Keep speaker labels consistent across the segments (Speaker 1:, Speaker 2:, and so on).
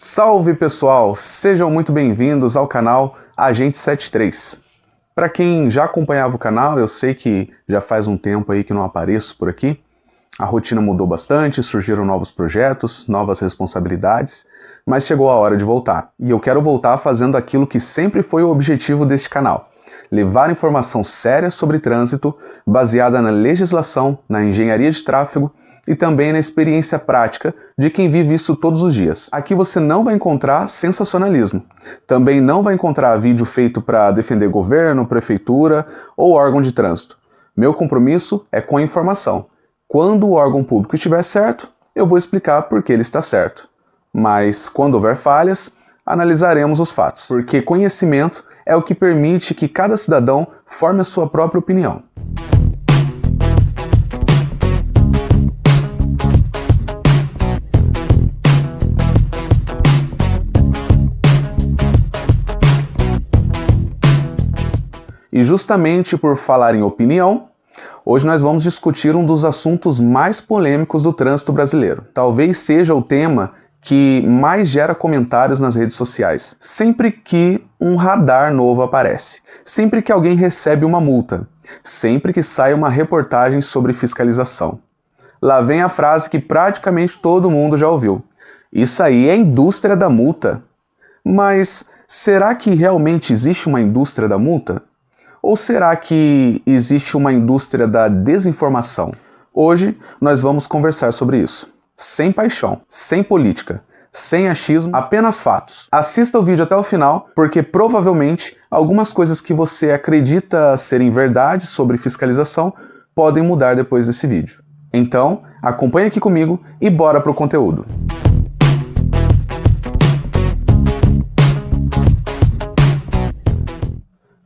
Speaker 1: Salve pessoal, sejam muito bem-vindos ao canal Agente 73. Para quem já acompanhava o canal, eu sei que já faz um tempo aí que não apareço por aqui. A rotina mudou bastante, surgiram novos projetos, novas responsabilidades, mas chegou a hora de voltar. E eu quero voltar fazendo aquilo que sempre foi o objetivo deste canal: levar informação séria sobre trânsito, baseada na legislação, na engenharia de tráfego e também na experiência prática de quem vive isso todos os dias. Aqui você não vai encontrar sensacionalismo. Também não vai encontrar vídeo feito para defender governo, prefeitura ou órgão de trânsito. Meu compromisso é com a informação. Quando o órgão público estiver certo, eu vou explicar por que ele está certo. Mas quando houver falhas, analisaremos os fatos, porque conhecimento é o que permite que cada cidadão forme a sua própria opinião. E justamente por falar em opinião, hoje nós vamos discutir um dos assuntos mais polêmicos do trânsito brasileiro. Talvez seja o tema que mais gera comentários nas redes sociais. Sempre que um radar novo aparece, sempre que alguém recebe uma multa, sempre que sai uma reportagem sobre fiscalização. Lá vem a frase que praticamente todo mundo já ouviu: isso aí é a indústria da multa. Mas será que realmente existe uma indústria da multa? Ou será que existe uma indústria da desinformação? Hoje nós vamos conversar sobre isso. Sem paixão, sem política, sem achismo, apenas fatos. Assista o vídeo até o final, porque provavelmente algumas coisas que você acredita serem verdade sobre fiscalização podem mudar depois desse vídeo. Então, acompanhe aqui comigo e bora pro conteúdo.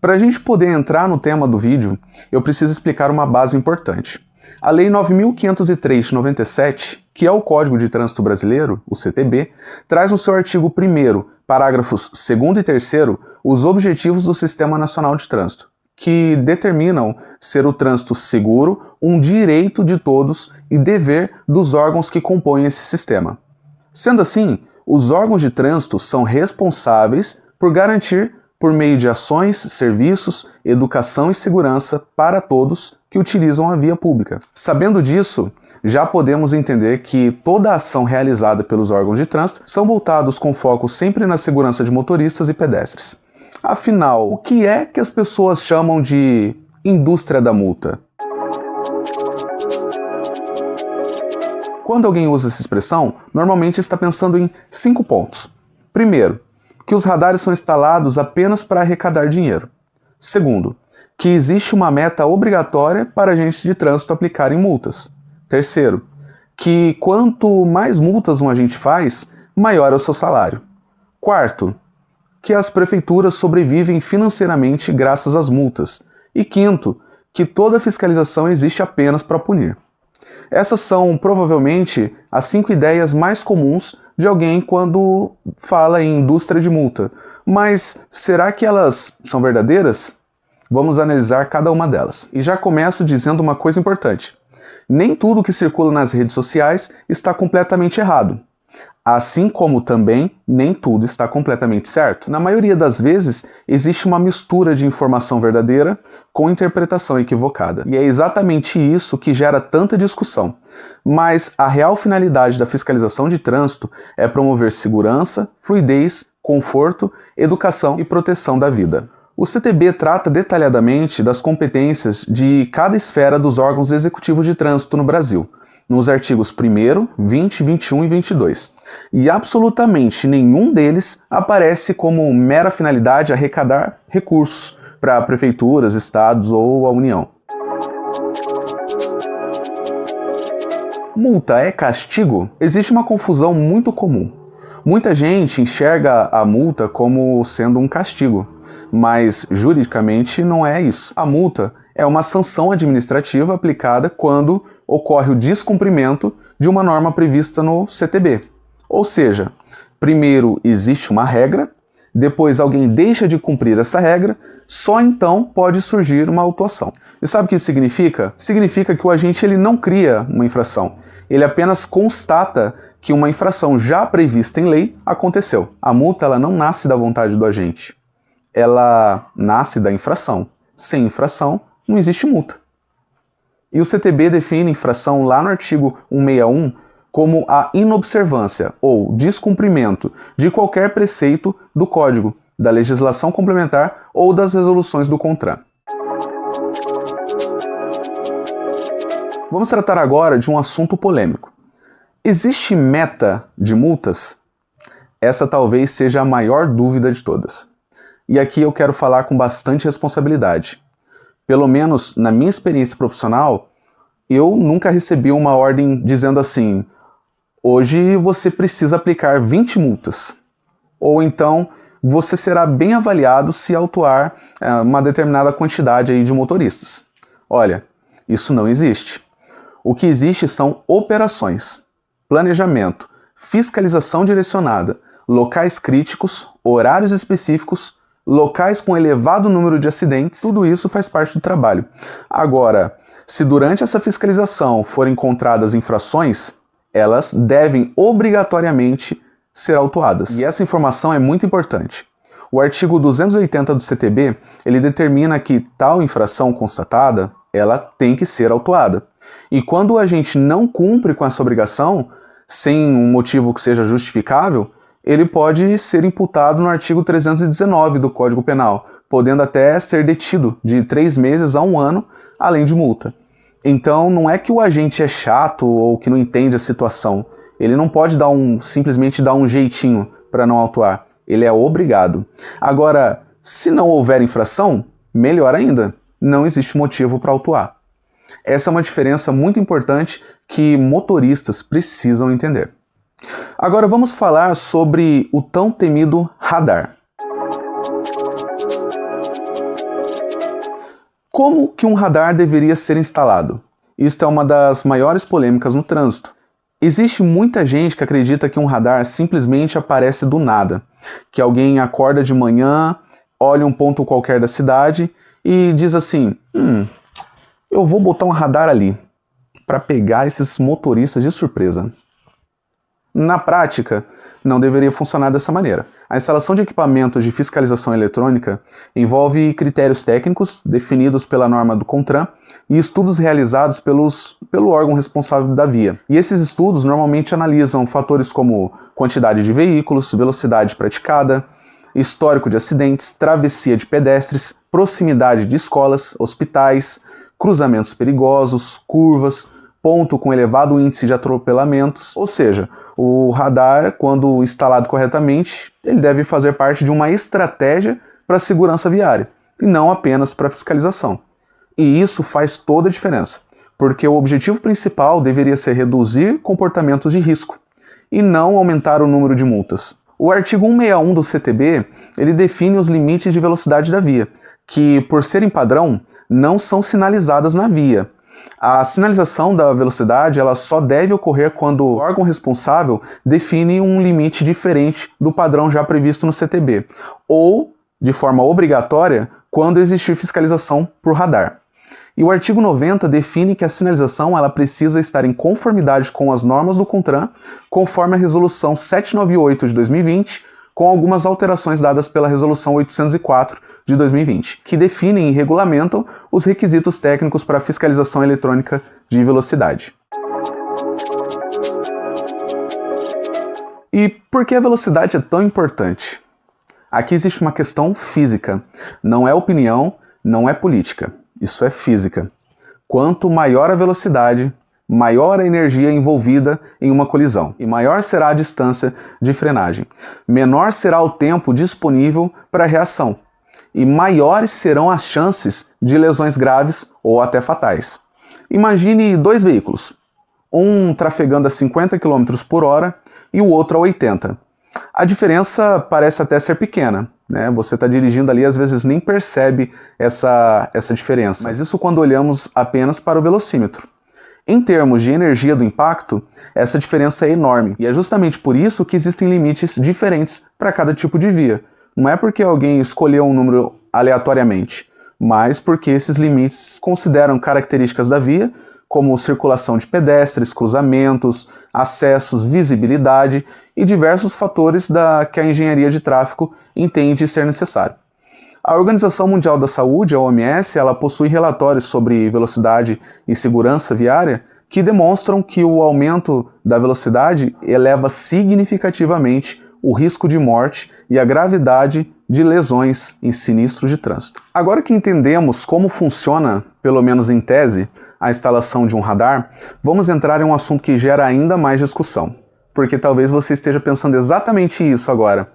Speaker 1: Para a gente poder entrar no tema do vídeo, eu preciso explicar uma base importante. A Lei 9.503 de 97, que é o Código de Trânsito Brasileiro, o CTB, traz no seu artigo 1º, parágrafos 2º e 3º, os objetivos do Sistema Nacional de Trânsito, que determinam ser o trânsito seguro um direito de todos e dever dos órgãos que compõem esse sistema. Sendo assim, os órgãos de trânsito são responsáveis por garantir, por meio de ações, serviços, educação e segurança para todos que utilizam a via pública. Sabendo disso, já podemos entender que toda a ação realizada pelos órgãos de trânsito são voltados com foco sempre na segurança de motoristas e pedestres. Afinal, o que é que as pessoas chamam de indústria da multa? Quando alguém usa essa expressão, normalmente está pensando em 5 pontos. Primeiro, que os radares são instalados apenas para arrecadar dinheiro. Segundo, que existe uma meta obrigatória para agentes de trânsito aplicarem multas. Terceiro, que quanto mais multas um agente faz, maior é o seu salário. Quarto, que as prefeituras sobrevivem financeiramente graças às multas. E quinto, que toda fiscalização existe apenas para punir. Essas são, provavelmente, as 5 ideias mais comuns de alguém quando fala em indústria de multa. Mas será que elas são verdadeiras? Vamos analisar cada uma delas. E já começo dizendo uma coisa importante: nem tudo que circula nas redes sociais está completamente errado. Assim como também nem tudo está completamente certo. Na maioria das vezes, existe uma mistura de informação verdadeira com interpretação equivocada. E é exatamente isso que gera tanta discussão. Mas a real finalidade da fiscalização de trânsito é promover segurança, fluidez, conforto, educação e proteção da vida. O CTB trata detalhadamente das competências de cada esfera dos órgãos executivos de trânsito no Brasil, nos artigos 1º, 20, 21 e 22. E absolutamente nenhum deles aparece como mera finalidade arrecadar recursos para prefeituras, estados ou a União. Multa é castigo? Existe uma confusão muito comum. Muita gente enxerga a multa como sendo um castigo, mas juridicamente não é isso. A multa é uma sanção administrativa aplicada quando ocorre o descumprimento de uma norma prevista no CTB. Ou seja, primeiro existe uma regra, depois alguém deixa de cumprir essa regra, só então pode surgir uma autuação. E sabe o que isso significa? Significa que o agente ele não cria uma infração, ele apenas constata que uma infração já prevista em lei aconteceu. A multa ela não nasce da vontade do agente, ela nasce da infração. Sem infração, não existe multa. E o CTB define infração lá no artigo 161 como a inobservância ou descumprimento de qualquer preceito do Código, da legislação complementar ou das resoluções do CONTRAN. Vamos tratar agora de um assunto polêmico. Existe meta de multas? Essa talvez seja a maior dúvida de todas. E aqui eu quero falar com bastante responsabilidade. Pelo menos na minha experiência profissional, eu nunca recebi uma ordem dizendo assim: hoje você precisa aplicar 20 multas. Ou então, você será bem avaliado se autuar uma determinada quantidade aí de motoristas. Olha, isso não existe. O que existe são operações, planejamento, fiscalização direcionada, locais críticos, horários específicos, locais com elevado número de acidentes, tudo isso faz parte do trabalho. Agora, se durante essa fiscalização forem encontradas infrações, elas devem obrigatoriamente ser autuadas. E essa informação é muito importante. O artigo 280 do CTB, ele determina que tal infração constatada, ela tem que ser autuada. E quando o agente não cumpre com essa obrigação, sem um motivo que seja justificável, ele pode ser imputado no artigo 319 do Código Penal, podendo até ser detido de 3 meses a 1 ano, além de multa. Então não é que o agente é chato ou que não entende a situação. Ele não pode simplesmente dar um jeitinho para não autuar. Ele é obrigado. Agora, se não houver infração, melhor ainda, não existe motivo para autuar. Essa é uma diferença muito importante que motoristas precisam entender. Agora vamos falar sobre o tão temido radar. Como que um radar deveria ser instalado? Isto é uma das maiores polêmicas no trânsito. Existe muita gente que acredita que um radar simplesmente aparece do nada, que alguém acorda de manhã, olha um ponto qualquer da cidade e diz assim: eu vou botar um radar ali para pegar esses motoristas de surpresa. Na prática, não deveria funcionar dessa maneira. A instalação de equipamentos de fiscalização eletrônica envolve critérios técnicos definidos pela norma do CONTRAN e estudos realizados pelo órgão responsável da via. E esses estudos normalmente analisam fatores como quantidade de veículos, velocidade praticada, histórico de acidentes, travessia de pedestres, proximidade de escolas, hospitais, cruzamentos perigosos, curvas, ponto com elevado índice de atropelamentos, ou seja, o radar, quando instalado corretamente, ele deve fazer parte de uma estratégia para a segurança viária, e não apenas para a fiscalização. E isso faz toda a diferença, porque o objetivo principal deveria ser reduzir comportamentos de risco, e não aumentar o número de multas. O artigo 161 do CTB, ele define os limites de velocidade da via, que, por serem padrão, não são sinalizadas na via. A sinalização da velocidade ela só deve ocorrer quando o órgão responsável define um limite diferente do padrão já previsto no CTB, ou, de forma obrigatória, quando existir fiscalização por radar. E o artigo 90 define que a sinalização ela precisa estar em conformidade com as normas do CONTRAN, conforme a Resolução 798 de 2020, com algumas alterações dadas pela Resolução 804 de 2020, que definem e regulamentam os requisitos técnicos para a fiscalização eletrônica de velocidade. E por que a velocidade é tão importante? Aqui existe uma questão física, não é opinião, não é política, isso é física. Quanto maior a velocidade, maior a energia envolvida em uma colisão, e maior será a distância de frenagem. Menor será o tempo disponível para a reação, e maiores serão as chances de lesões graves ou até fatais. Imagine 2 veículos, um trafegando a 50 km por hora e o outro a 80. A diferença parece até ser pequena, né? Você está dirigindo ali, às vezes nem percebe essa diferença, mas isso quando olhamos apenas para o velocímetro. Em termos de energia do impacto, essa diferença é enorme, e é justamente por isso que existem limites diferentes para cada tipo de via, Não é porque alguém escolheu um número aleatoriamente, mas porque esses limites consideram características da via, como circulação de pedestres, cruzamentos, acessos, visibilidade e diversos fatores que a engenharia de tráfego entende ser necessário. A Organização Mundial da Saúde, a OMS, ela possui relatórios sobre velocidade e segurança viária que demonstram que o aumento da velocidade eleva significativamente o risco de morte e a gravidade de lesões em sinistros de trânsito. Agora que entendemos como funciona, pelo menos em tese, a instalação de um radar, vamos entrar em um assunto que gera ainda mais discussão, porque talvez você esteja pensando exatamente isso agora.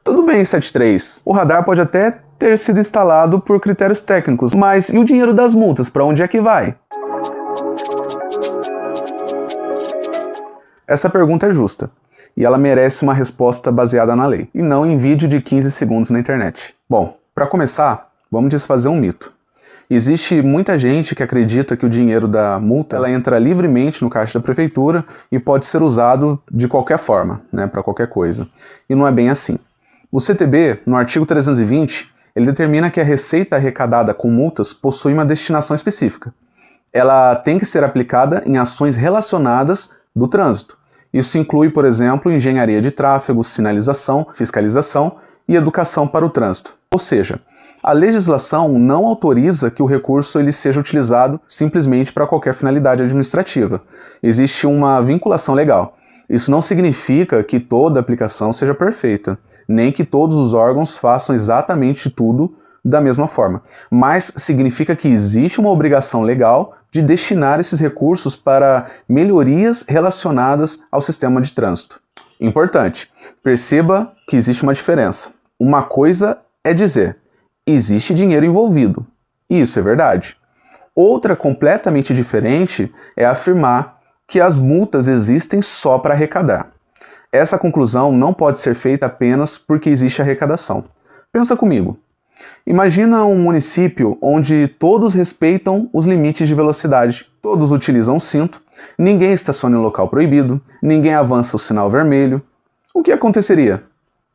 Speaker 1: Tudo bem, 73, o radar pode até ter sido instalado por critérios técnicos, mas e o dinheiro das multas, para onde é que vai? Essa pergunta é justa, e ela merece uma resposta baseada na lei, e não em vídeo de 15 segundos na internet. Bom, para começar, vamos desfazer um mito. Existe muita gente que acredita que o dinheiro da multa ela entra livremente no caixa da prefeitura e pode ser usado de qualquer forma, para qualquer coisa. E não é bem assim. O CTB, no artigo 320, ele determina que a receita arrecadada com multas possui uma destinação específica. Ela tem que ser aplicada em ações relacionadas do trânsito. Isso inclui, por exemplo, engenharia de tráfego, sinalização, fiscalização e educação para o trânsito. Ou seja, a legislação não autoriza que o recurso ele seja utilizado simplesmente para qualquer finalidade administrativa. Existe uma vinculação legal. Isso não significa que toda aplicação seja perfeita, nem que todos os órgãos façam exatamente tudo da mesma forma, mas significa que existe uma obrigação legal de destinar esses recursos para melhorias relacionadas ao sistema de trânsito. Importante, perceba que existe uma diferença. Uma coisa é dizer, existe dinheiro envolvido, e isso é verdade. Outra completamente diferente é afirmar que as multas existem só para arrecadar. Essa conclusão não pode ser feita apenas porque existe arrecadação. Pensa comigo. Imagina um município onde todos respeitam os limites de velocidade, todos utilizam o cinto, ninguém estaciona em local proibido, ninguém avança o sinal vermelho. O que aconteceria?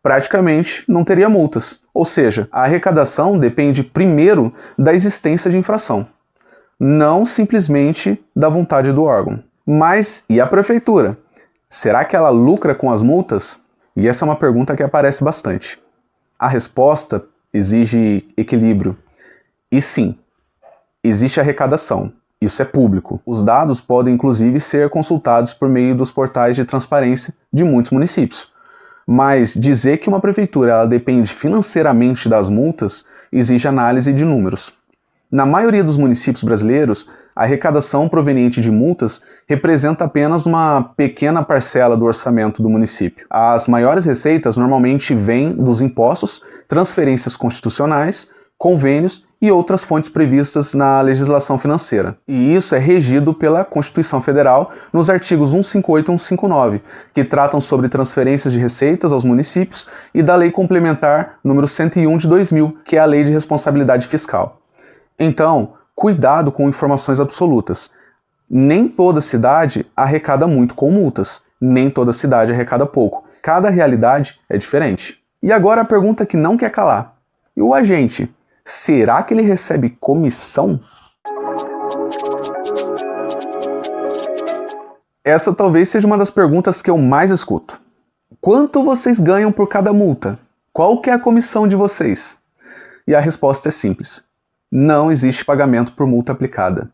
Speaker 1: Praticamente não teria multas. Ou seja, a arrecadação depende primeiro da existência de infração, não simplesmente da vontade do órgão. Mas e a prefeitura? Será que ela lucra com as multas? E essa é uma pergunta que aparece bastante. A resposta exige equilíbrio. E sim, existe arrecadação. Isso é público. Os dados podem inclusive ser consultados por meio dos portais de transparência de muitos municípios. Mas dizer que uma prefeitura ela depende financeiramente das multas exige análise de números. Na maioria dos municípios brasileiros, a arrecadação proveniente de multas representa apenas uma pequena parcela do orçamento do município. As maiores receitas normalmente vêm dos impostos, transferências constitucionais, convênios e outras fontes previstas na legislação financeira. E isso é regido pela Constituição Federal nos artigos 158 e 159, que tratam sobre transferências de receitas aos municípios, e da Lei Complementar número 101 de 2000, que é a Lei de Responsabilidade Fiscal. Então, cuidado com informações absolutas. Nem toda cidade arrecada muito com multas, nem toda cidade arrecada pouco. Cada realidade é diferente. E agora a pergunta que não quer calar. E o agente? Será que ele recebe comissão? Essa talvez seja uma das perguntas que eu mais escuto. Quanto vocês ganham por cada multa? Qual que é a comissão de vocês? E a resposta é simples. Não existe pagamento por multa aplicada.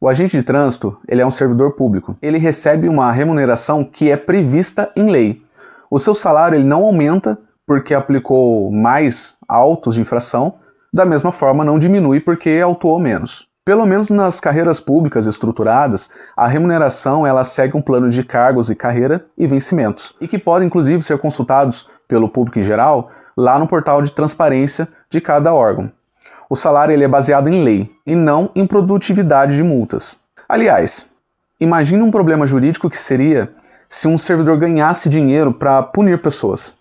Speaker 1: O agente de trânsito, ele é um servidor público. Ele recebe uma remuneração que é prevista em lei. O seu salário ele não aumenta porque aplicou mais autos de infração, da mesma forma não diminui porque autuou menos. Pelo menos nas carreiras públicas estruturadas, a remuneração ela segue um plano de cargos e carreira e vencimentos, e que podem inclusive ser consultados pelo público em geral lá no portal de transparência de cada órgão. O salário ele é baseado em lei e não em produtividade de multas. Aliás, imagine um problema jurídico que seria se um servidor ganhasse dinheiro para punir pessoas.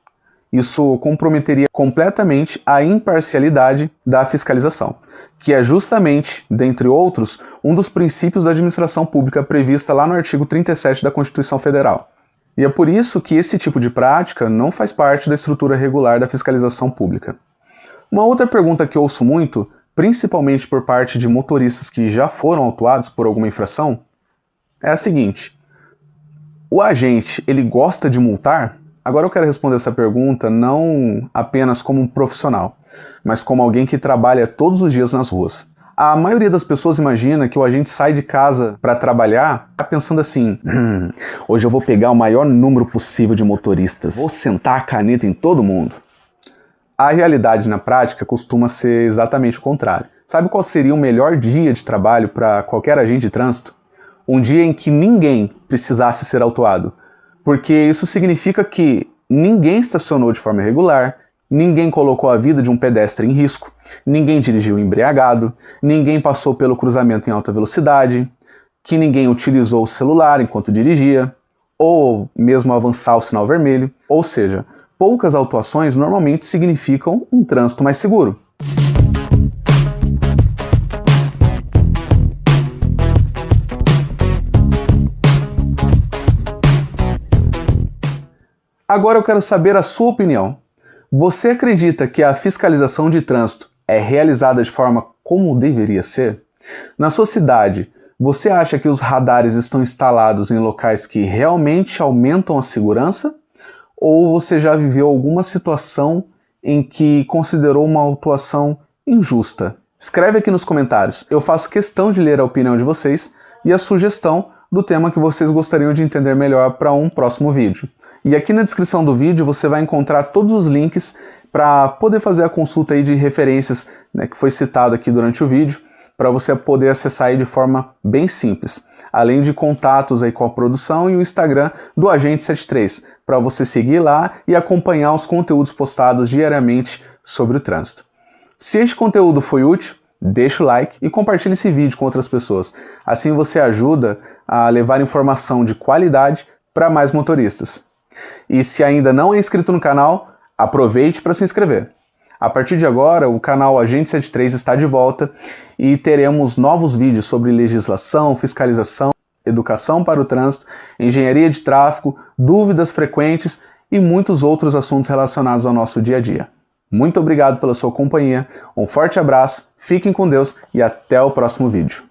Speaker 1: Isso comprometeria completamente a imparcialidade da fiscalização, que é justamente, dentre outros, um dos princípios da administração pública prevista lá no artigo 37 da Constituição Federal. E é por isso que esse tipo de prática não faz parte da estrutura regular da fiscalização pública. Uma outra pergunta que eu ouço muito, principalmente por parte de motoristas que já foram autuados por alguma infração, é a seguinte: o agente, ele gosta de multar? Agora eu quero responder essa pergunta não apenas como um profissional, mas como alguém que trabalha todos os dias nas ruas. A maioria das pessoas imagina que o agente sai de casa para trabalhar pensando assim: hoje eu vou pegar o maior número possível de motoristas, vou sentar a caneta em todo mundo. A realidade na prática costuma ser exatamente o contrário. Sabe qual seria o melhor dia de trabalho para qualquer agente de trânsito? Um dia em que ninguém precisasse ser autuado, porque isso significa que ninguém estacionou de forma irregular, ninguém colocou a vida de um pedestre em risco, ninguém dirigiu embriagado, ninguém passou pelo cruzamento em alta velocidade, que ninguém utilizou o celular enquanto dirigia, ou mesmo avançar o sinal vermelho. Ou seja, poucas autuações normalmente significam um trânsito mais seguro. Agora eu quero saber a sua opinião. Você acredita que a fiscalização de trânsito é realizada de forma como deveria ser? Na sua cidade, você acha que os radares estão instalados em locais que realmente aumentam a segurança? Ou você já viveu alguma situação em que considerou uma autuação injusta? Escreve aqui nos comentários. Eu faço questão de ler a opinião de vocês e a sugestão do tema que vocês gostariam de entender melhor para um próximo vídeo. E aqui na descrição do vídeo você vai encontrar todos os links para poder fazer a consulta aí de referências, né, que foi citado aqui durante o vídeo, para você poder acessar aí de forma bem simples. Além de contatos aí com a produção e o Instagram do Agente 73, para você seguir lá e acompanhar os conteúdos postados diariamente sobre o trânsito. Se este conteúdo foi útil, deixa o like e compartilhe esse vídeo com outras pessoas. Assim você ajuda a levar informação de qualidade para mais motoristas. E se ainda não é inscrito no canal, aproveite para se inscrever. A partir de agora, o canal Agente 73 está de volta e teremos novos vídeos sobre legislação, fiscalização, educação para o trânsito, engenharia de tráfego, dúvidas frequentes e muitos outros assuntos relacionados ao nosso dia a dia. Muito obrigado pela sua companhia, um forte abraço, fiquem com Deus e até o próximo vídeo.